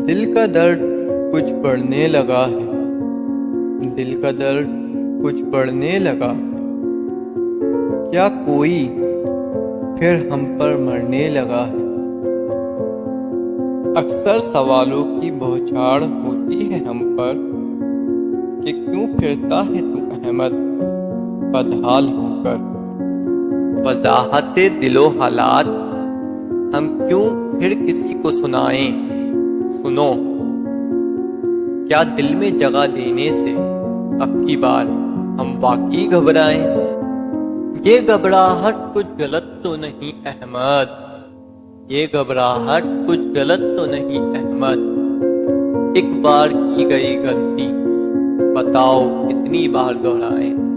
دل کا درد کچھ بڑھنے لگا ہے، دل کا درد کچھ بڑھنے لگا ہے، کیا کوئی پھر ہم پر مرنے لگا ہے۔ اکثر سوالوں کی بوچھاڑ ہوتی ہے ہم پر کہ کیوں پھرتا ہے تو احمد بدحال ہو کر۔ وضاحت دل و حالات ہم کیوں پھر کسی کو سنائیں، سنو کیا دل میں جگہ دینے سے اب کی بار ہم واقعی گھبرائیں۔ یہ گھبراہٹ کچھ غلط تو نہیں احمد، یہ گھبراہٹ کچھ غلط تو نہیں احمد، ایک بار کی گئی غلطی بتاؤ کتنی بار دہرائیں۔